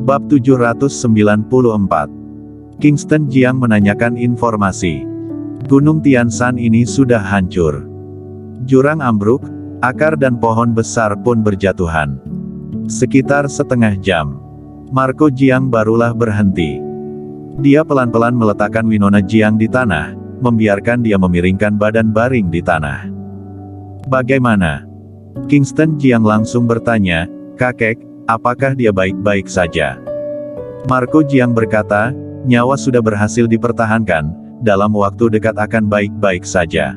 Bab 794. Kingston Jiang menanyakan informasi. Gunung Tianshan ini sudah hancur. Jurang ambruk, akar dan pohon besar pun berjatuhan. Sekitar setengah jam. Marco Jiang barulah berhenti. Dia pelan-pelan meletakkan Winona Jiang di tanah, membiarkan dia memiringkan badan baring di tanah. Bagaimana? Kingston Jiang langsung bertanya, "Kakek, apakah dia baik-baik saja?" Marco Jiang berkata, "Nyawa sudah berhasil dipertahankan, dalam waktu dekat akan baik-baik saja.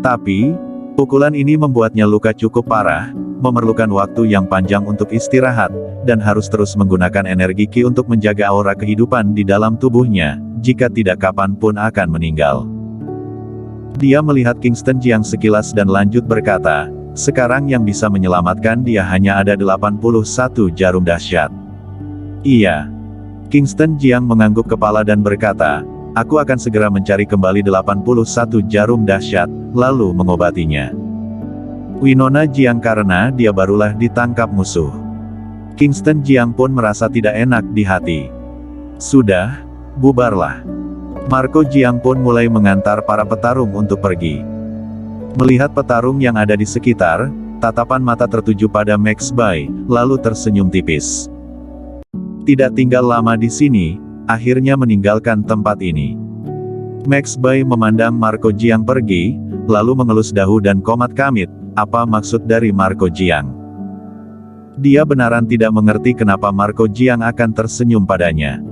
Tapi, pukulan ini membuatnya luka cukup parah, memerlukan waktu yang panjang untuk istirahat, dan harus terus menggunakan energi Qi untuk menjaga aura kehidupan di dalam tubuhnya, jika tidak kapanpun akan meninggal." Dia melihat Kingston Jiang sekilas dan lanjut berkata, "Sekarang yang bisa menyelamatkan dia hanya ada 81 jarum dahsyat." "Iya." Kingston Jiang mengangguk kepala dan berkata, "Aku akan segera mencari kembali 81 jarum dahsyat, lalu mengobatinya." Winona Jiang karena dia barulah ditangkap musuh. Kingston Jiang pun merasa tidak enak di hati. "Sudah, bubarlah." Marco Jiang pun mulai mengantar para petarung untuk pergi. Melihat petarung yang ada di sekitar, tatapan mata tertuju pada Max Bai, lalu tersenyum tipis. Tidak tinggal lama di sini, akhirnya meninggalkan tempat ini. Max Bai memandang Marco Jiang pergi, lalu mengelus dahu dan komat kamit, apa maksud dari Marco Jiang? Dia benaran tidak mengerti kenapa Marco Jiang akan tersenyum padanya.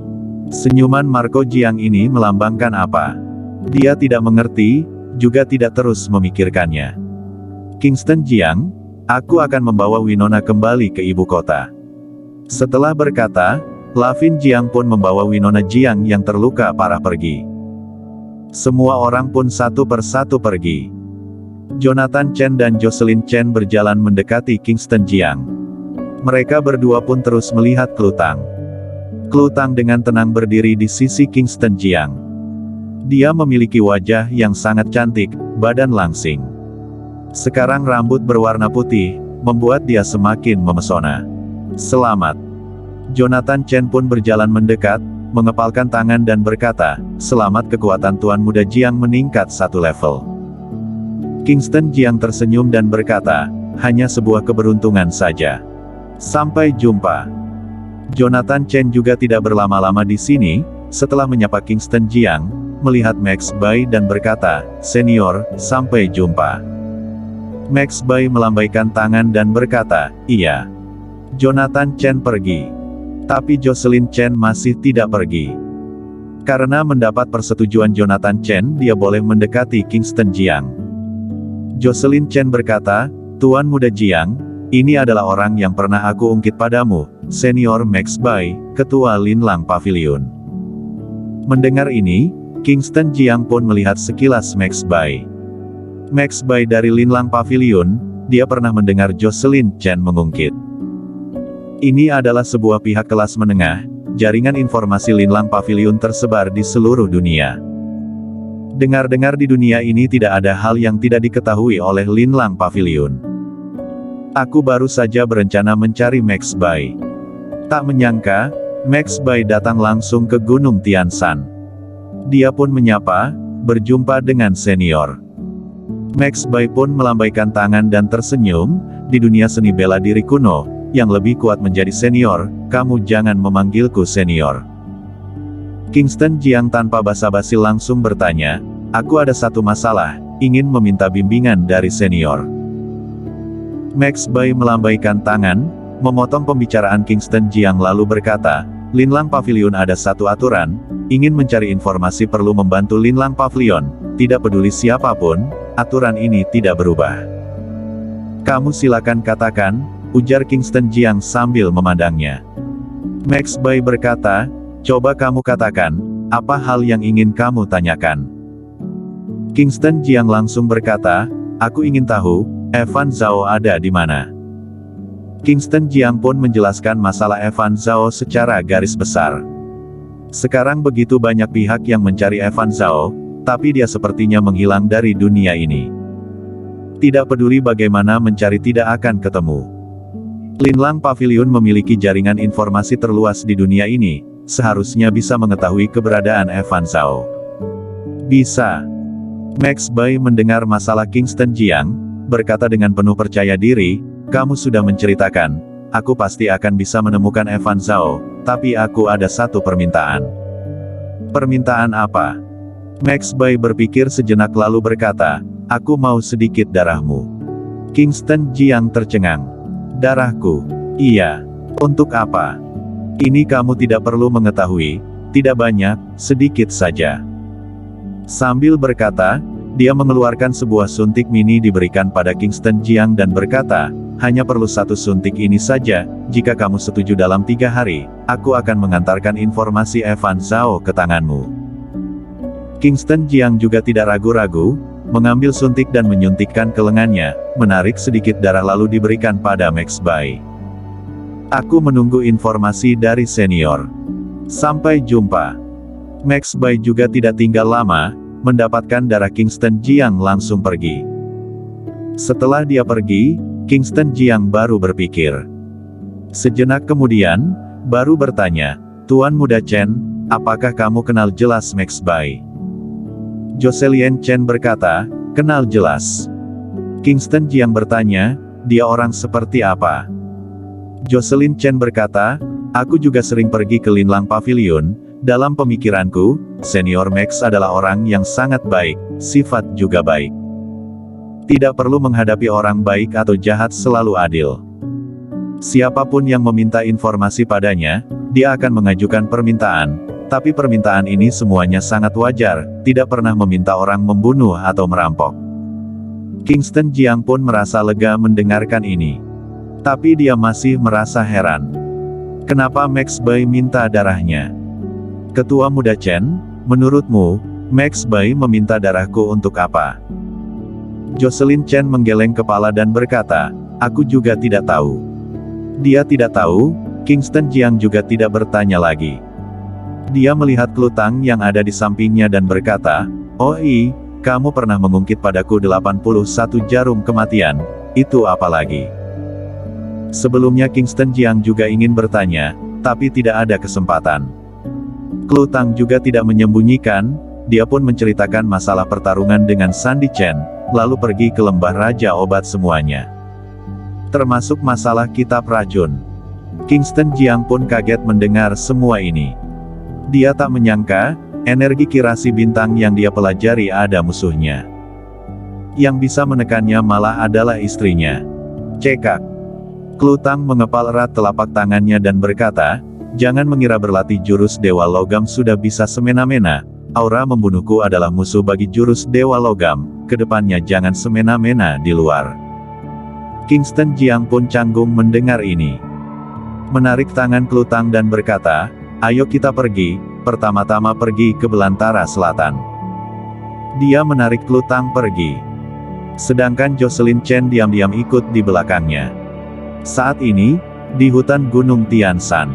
Senyuman Marco Jiang ini melambangkan apa? Dia tidak mengerti, juga tidak terus memikirkannya. "Kingston Jiang, aku akan membawa Winona kembali ke ibu kota." Setelah berkata, Lavin Jiang pun membawa Winona Jiang yang terluka parah pergi. Semua orang pun satu persatu pergi. Jonathan Chen dan Jocelyn Chen berjalan mendekati Kingston Jiang. Mereka berdua pun terus melihat Klutang. Klutang dengan tenang berdiri di sisi Kingston Jiang. Dia memiliki wajah yang sangat cantik, badan langsing. Sekarang rambut berwarna putih, membuat dia semakin memesona. "Selamat." Jonathan Chen pun berjalan mendekat, mengepalkan tangan dan berkata, "Selamat, kekuatan Tuan Muda Jiang meningkat 1 level." Kingston Jiang tersenyum dan berkata, "Hanya sebuah keberuntungan saja. Sampai jumpa." Jonathan Chen juga tidak berlama-lama di sini, setelah menyapa Kingston Jiang, melihat Max Bai dan berkata, "Senior, sampai jumpa." Max Bai melambaikan tangan dan berkata, "Iya." Jonathan Chen pergi. Tapi Jocelyn Chen masih tidak pergi. Karena mendapat persetujuan Jonathan Chen, dia boleh mendekati Kingston Jiang. Jocelyn Chen berkata, "Tuan Muda Jiang, ini adalah orang yang pernah aku ungkit padamu, Senior Max Bai, Ketua Linlang Pavilion." Mendengar ini, Kingston Jiang pun melihat sekilas Max Bai. Max Bai dari Linlang Pavilion, dia pernah mendengar Jocelyn Chen mengungkit. Ini adalah sebuah pihak kelas menengah, jaringan informasi Linlang Pavilion tersebar di seluruh dunia. Dengar-dengar di dunia ini tidak ada hal yang tidak diketahui oleh Linlang Pavilion. Aku baru saja berencana mencari Max Bai. Tak menyangka, Max Bai datang langsung ke Gunung Tianshan. Dia pun menyapa, "Berjumpa dengan senior." Max Bai pun melambaikan tangan dan tersenyum, "Di dunia seni bela diri kuno, yang lebih kuat menjadi senior, kamu jangan memanggilku senior." Kingston Jiang tanpa basa-basi langsung bertanya, "Aku ada satu masalah, ingin meminta bimbingan dari senior." Max Bai melambaikan tangan, memotong pembicaraan Kingston Jiang lalu berkata, "Linlang Pavilion ada satu aturan, ingin mencari informasi perlu membantu Linlang Pavilion, tidak peduli siapapun, aturan ini tidak berubah." "Kamu silakan katakan," ujar Kingston Jiang sambil memandangnya. Max Bai berkata, "Coba kamu katakan, apa hal yang ingin kamu tanyakan?" Kingston Jiang langsung berkata, "Aku ingin tahu, Evan Zhao ada di mana?" Kingston Jiang pun menjelaskan masalah Evan Zhao secara garis besar. Sekarang begitu banyak pihak yang mencari Evan Zhao, tapi dia sepertinya menghilang dari dunia ini. Tidak peduli bagaimana mencari tidak akan ketemu. Linlang Pavilion memiliki jaringan informasi terluas di dunia ini, seharusnya bisa mengetahui keberadaan Evan Zhao. Bisa. Max Bai mendengar masalah Kingston Jiang, berkata dengan penuh percaya diri, kamu sudah menceritakan, aku pasti akan bisa menemukan Evan Zhao, tapi aku ada satu permintaan. Permintaan apa? Max Bai berpikir sejenak lalu berkata, aku mau sedikit darahmu. Kingston Jiang tercengang. Darahku? Iya. Untuk apa? Ini kamu tidak perlu mengetahui, tidak banyak, sedikit saja. Sambil berkata, dia mengeluarkan sebuah suntik mini diberikan pada Kingston Jiang dan berkata, hanya perlu satu suntik ini saja, jika kamu setuju dalam 3 hari, aku akan mengantarkan informasi Evan Zhao ke tanganmu. Kingston Jiang juga tidak ragu-ragu, mengambil suntik dan menyuntikkan ke lengannya, menarik sedikit darah lalu diberikan pada Max Bai. Aku menunggu informasi dari senior. Sampai jumpa. Max Bai juga tidak tinggal lama, mendapatkan darah Kingston Jiang langsung pergi. Setelah dia pergi, Kingston Jiang baru berpikir. Sejenak kemudian, baru bertanya, Tuan Muda Chen, apakah kamu kenal jelas Max Bai? Jocelyn Chen berkata, kenal jelas. Kingston Jiang bertanya, dia orang seperti apa? Jocelyn Chen berkata, aku juga sering pergi ke Linlang Pavilion, dalam pemikiranku, senior Max adalah orang yang sangat baik, sifat juga baik. Tidak perlu menghadapi orang baik atau jahat, selalu adil. Siapapun yang meminta informasi padanya, dia akan mengajukan permintaan, tapi permintaan ini semuanya sangat wajar, tidak pernah meminta orang membunuh atau merampok. Kingston Jiang pun merasa lega mendengarkan ini. Tapi dia masih merasa heran. Kenapa Max Bai minta darahnya? Ketua Muda Chen, menurutmu, Max Bai meminta darahku untuk apa? Jocelyn Chen menggeleng kepala dan berkata, aku juga tidak tahu. Dia tidak tahu, Kingston Jiang juga tidak bertanya lagi. Dia melihat Klutang yang ada di sampingnya dan berkata, oh kamu pernah mengungkit padaku 81 jarum kematian, itu apa lagi? Sebelumnya Kingston Jiang juga ingin bertanya, tapi tidak ada kesempatan. Klutang juga tidak menyembunyikan, dia pun menceritakan masalah pertarungan dengan Sandy Chen, lalu pergi ke lembah Raja Obat semuanya. Termasuk masalah kitab racun. Kingston Jiang pun kaget mendengar semua ini. Dia tak menyangka, energi kirasi bintang yang dia pelajari ada musuhnya. Yang bisa menekannya malah adalah istrinya. Cekak. Klutang mengepal erat telapak tangannya dan berkata, jangan mengira berlatih jurus Dewa Logam sudah bisa semena-mena, aura membunuhku adalah musuh bagi jurus Dewa Logam, kedepannya jangan semena-mena di luar. Kingston Jiang pun canggung mendengar ini. Menarik tangan Klutang dan berkata, ayo kita pergi, pertama-tama pergi ke Belantara Selatan. Dia menarik Klutang pergi. Sedangkan Jocelyn Chen diam-diam ikut di belakangnya. Saat ini, di hutan Gunung Tianshan.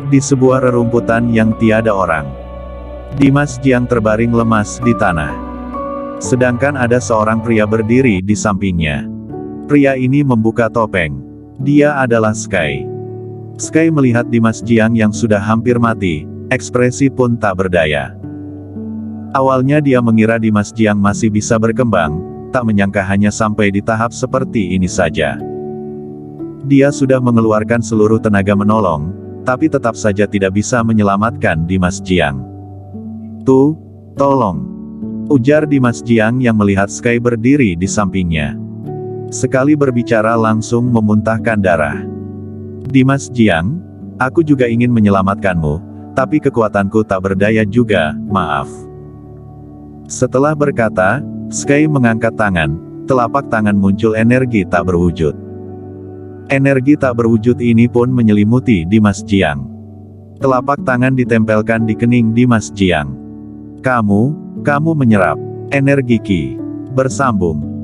Di sebuah rerumputan yang tiada orang. Dimas Jiang terbaring lemas di tanah. Sedangkan ada seorang pria berdiri di sampingnya. Pria ini membuka topeng. Dia adalah Sky. Sky melihat Dimas Jiang yang sudah hampir mati, ekspresi pun tak berdaya. Awalnya dia mengira Dimas Jiang masih bisa berkembang, tak menyangka hanya sampai di tahap seperti ini saja. Dia sudah mengeluarkan seluruh tenaga menolong, tapi tetap saja tidak bisa menyelamatkan Dimas Jiang. Tolong. Ujar Dimas Jiang yang melihat Sky berdiri di sampingnya. Sekali berbicara langsung memuntahkan darah. Dimas Jiang, aku juga ingin menyelamatkanmu, tapi kekuatanku tak berdaya juga, maaf. Setelah berkata, Sky mengangkat tangan, telapak tangan muncul energi tak berwujud. Energi tak berwujud ini pun menyelimuti Dimas Jiang. Telapak tangan ditempelkan di kening Dimas Jiang. Kamu menyerap energi Ki. Bersambung.